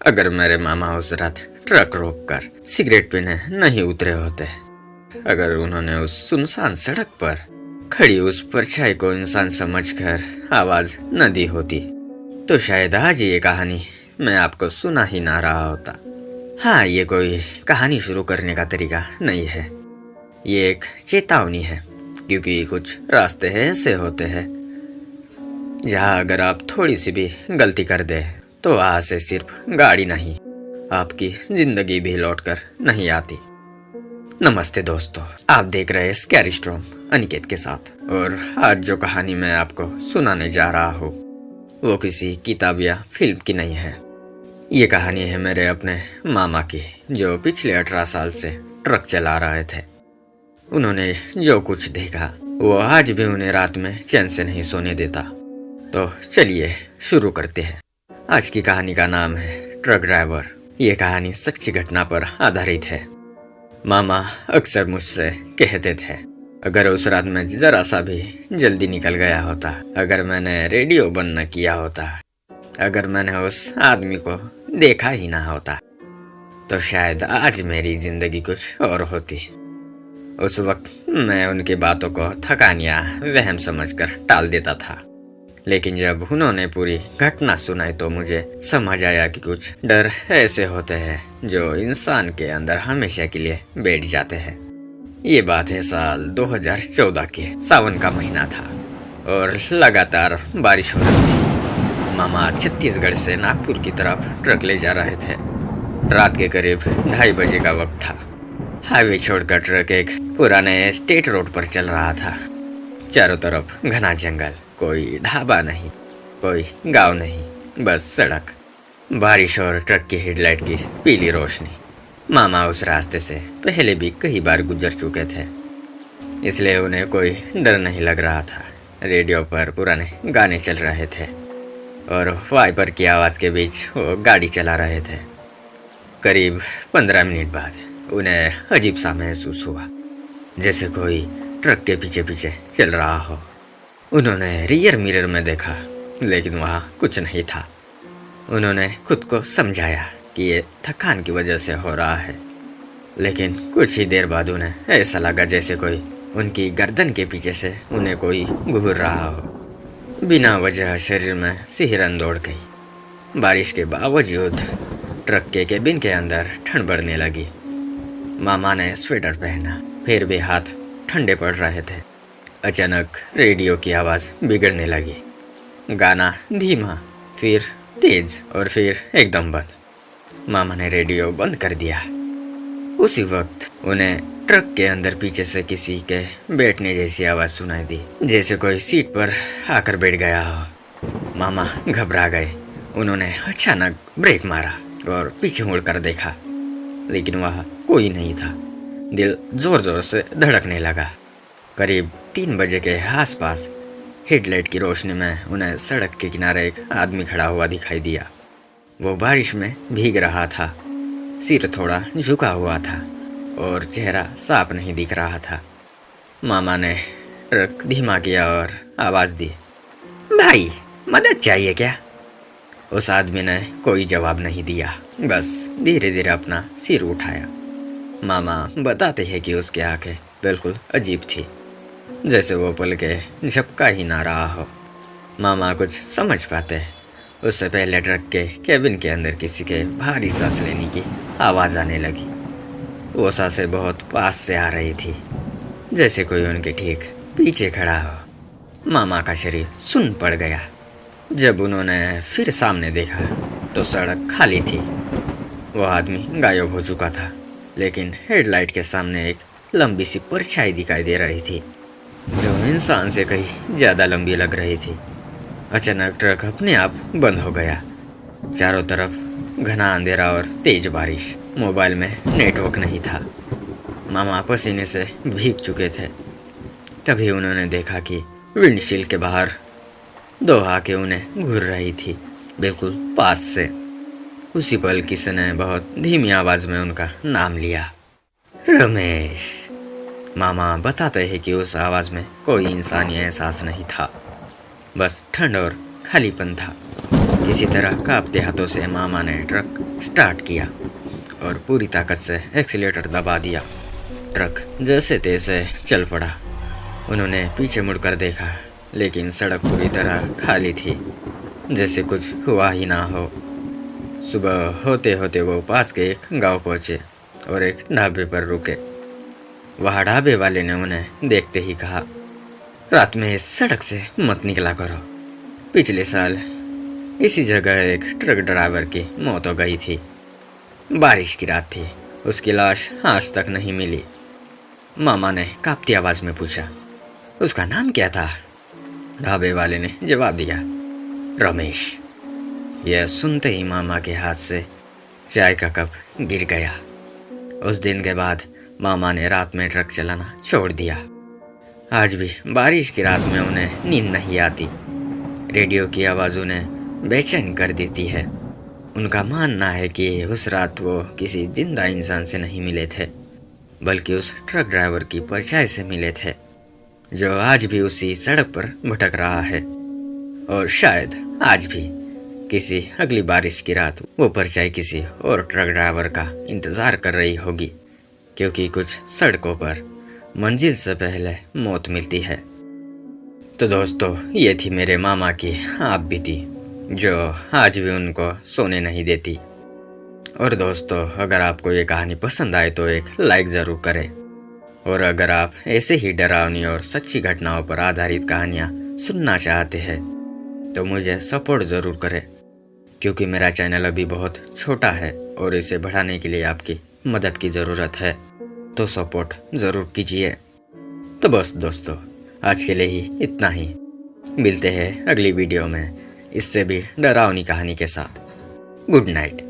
अगर मेरे मामा उस रात ट्रक रोककर सिगरेट पीने नहीं उतरे होते, अगर उन्होंने उस सुनसान सड़क पर खड़ी उस परछाई को इंसान समझकर आवाज न दी होती, तो शायद आज ये कहानी मैं आपको सुना ही ना रहा होता। हाँ, ये कोई कहानी शुरू करने का तरीका नहीं है, ये एक चेतावनी है, क्योंकि कुछ रास्ते ऐसे होते हैं जहाँ अगर आप थोड़ी सी भी गलती कर दे तो वहाँ से सिर्फ गाड़ी नहीं, आपकी जिंदगी भी लौटकर नहीं आती। नमस्ते दोस्तों, आप देख रहे हैं स्कैरी स्टॉर्म अनिकेत के साथ। और आज जो कहानी मैं आपको सुनाने जा रहा हूँ वो किसी किताब या फिल्म की नहीं है। ये कहानी है मेरे अपने मामा की, जो पिछले 18 साल से ट्रक चला रहे थे। उन्होंने जो कुछ देखा वो आज भी उन्हें रात में चैन से नहीं सोने देता। तो चलिए शुरू करते हैं। आज की कहानी का नाम है ट्रक ड्राइवर। ये कहानी सच्ची घटना पर आधारित है। मामा अक्सर मुझसे कहते थे, अगर उस रात में जरा सा भी जल्दी निकल गया होता, अगर मैंने रेडियो बंद न किया होता, अगर मैंने उस आदमी को देखा ही ना होता, तो शायद आज मेरी जिंदगी कुछ और होती। उस वक्त मैं उनकी बातों को थकान या वहम समझकर टाल देता था, लेकिन जब उन्होंने पूरी घटना सुनाई तो मुझे समझ आया कि कुछ डर ऐसे होते हैं जो इंसान के अंदर हमेशा के लिए बैठ जाते हैं। ये बात है साल 2014 के सावन का महीना था और लगातार बारिश हो रही थी। मामा छत्तीसगढ़ से नागपुर की तरफ ट्रक ले जा रहे थे। रात के करीब 2:30 बजे का वक्त था। हाईवे छोड़कर ट्रक एक पुराने स्टेट रोड पर चल रहा था। चारों तरफ घना जंगल, कोई ढाबा नहीं, कोई गांव नहीं, बस सड़क, बारिश और ट्रक की हेडलाइट की पीली रोशनी। मामा उस रास्ते से पहले भी कई बार गुजर चुके थे, इसलिए उन्हें कोई डर नहीं लग रहा था। रेडियो पर पुराने गाने चल रहे थे और वाइपर की आवाज़ के बीच वो गाड़ी चला रहे थे। करीब 15 मिनट बाद उन्हें अजीब सा महसूस हुआ, जैसे कोई ट्रक के पीछे पीछे चल रहा हो। उन्होंने रियर मिरर में देखा, लेकिन वहाँ कुछ नहीं था। उन्होंने खुद को समझाया कि ये थकान की वजह से हो रहा है, लेकिन कुछ ही देर बाद उन्हें ऐसा लगा जैसे कोई उनकी गर्दन के पीछे से उन्हें कोई घूर रहा हो। बिना वजह शरीर में सिहरन दौड़ गई। बारिश के बावजूद ट्रक के केबिन के अंदर ठंड बढ़ने लगी। मामा ने स्वेटर पहना, फिर भी हाथ ठंडे पड़ रहे थे। अचानक रेडियो की आवाज़ बिगड़ने लगी। गाना धीमा, फिर तेज और फिर एकदम बंद। मामा ने रेडियो बंद कर दिया। उसी वक्त उन्हें ट्रक के अंदर पीछे से किसी के बैठने जैसी आवाज़ सुनाई दी, जैसे कोई सीट पर आकर बैठ गया हो। मामा घबरा गए। उन्होंने अचानक ब्रेक मारा और पीछे मुड़कर देखा, लेकिन वहाँ कोई नहीं था। दिल जोर जोर से धड़कने लगा। करीब 3 बजे के आसपास हेडलाइट की रोशनी में उन्हें सड़क के किनारे एक आदमी खड़ा हुआ दिखाई दिया। वो बारिश में भीग रहा था, सिर थोड़ा झुका हुआ था और चेहरा साफ नहीं दिख रहा था। मामा ने ट्रक धीमा किया और आवाज़ दी, भाई मदद चाहिए क्या? उस आदमी ने कोई जवाब नहीं दिया, बस धीरे धीरे अपना सिर उठाया। मामा बताते हैं कि उसकी आंखें बिल्कुल अजीब थी, जैसे वो पल के झपका ही ना रहा हो। मामा कुछ समझ पाते। उससे पहले ट्रक के केबिन के अंदर किसी के भारी सांस लेने की आवाज़ आने लगी। वो सांसें बहुत पास से आ रही थी, जैसे कोई उनके ठीक पीछे खड़ा हो। मामा का शरीर सुन्न पड़ गया। जब उन्होंने फिर सामने देखा तो सड़क खाली थी। वो आदमी गायब हो चुका था, लेकिन हेडलाइट के सामने एक लंबी सी परछाई दिखाई दे रही थी, जो इंसान से कहीं ज़्यादा लंबी लग रही थी। अचानक ट्रक अपने आप बंद हो गया। चारों तरफ घना अंधेरा और तेज बारिश। मोबाइल में नेटवर्क नहीं था। मामा पसीने से भीग चुके थे। तभी उन्होंने देखा कि विंडशील्ड के बाहर 2 आंखें उन्हें घूर रही थी, बिल्कुल पास से। उसी पल किसी ने बहुत धीमी आवाज़ में उनका नाम लिया, रमेश। मामा बताते हैं कि उस आवाज़ में कोई इंसानी एहसास नहीं था, बस ठंड और खालीपन था। किसी तरह कांपते हाथों से मामा ने ट्रक स्टार्ट किया और पूरी ताकत से एक्सीलेटर दबा दिया। ट्रक जैसे तैसे चल पड़ा। उन्होंने पीछे मुड़कर देखा, लेकिन सड़क पूरी तरह खाली थी, जैसे कुछ हुआ ही ना हो। सुबह होते होते वो पास के एक गांव पहुंचे और एक ढाबे पर रुके। वहाँ ढाबे वाले ने उन्हें देखते ही कहा, रात में इस सड़क से मत निकला करो। पिछले साल इसी जगह एक ट्रक ड्राइवर की मौत हो गई थी। बारिश की रात थी। उसकी लाश आज तक नहीं मिली। मामा ने कांपती आवाज में पूछा, उसका नाम क्या था? ढाबे वाले ने जवाब दिया, रमेश। यह सुनते ही मामा के हाथ से चाय का कप गिर गया। उस दिन के बाद मामा ने रात में ट्रक चलाना छोड़ दिया। आज भी बारिश की रात में उन्हें नींद नहीं आती। रेडियो की आवाज़ उन्हें बेचैन कर देती है। उनका मानना है कि उस रात वो किसी जिंदा इंसान से नहीं मिले थे, बल्कि उस ट्रक ड्राइवर की परछाई से मिले थे, जो आज भी उसी सड़क पर भटक रहा है। और शायद आज भी किसी अगली बारिश की रात वो परछाई किसी और ट्रक ड्राइवर का इंतज़ार कर रही होगी, क्योंकि कुछ सड़कों पर मंजिल से पहले मौत मिलती है। तो दोस्तों, ये थी मेरे मामा की आप बीती, जो आज भी उनको सोने नहीं देती। और दोस्तों, अगर आपको ये कहानी पसंद आए तो एक लाइक ज़रूर करें। और अगर आप ऐसे ही डरावनी और सच्ची घटनाओं पर आधारित कहानियाँ सुनना चाहते हैं तो मुझे सपोर्ट ज़रूर करें, क्योंकि मेरा चैनल अभी बहुत छोटा है और इसे बढ़ाने के लिए आपकी मदद की ज़रूरत है। तो सपोर्ट ज़रूर कीजिए। तो बस दोस्तों, आज के लिए ही इतना ही। मिलते हैं अगली वीडियो में इससे भी डरावनी कहानी के साथ। Good night.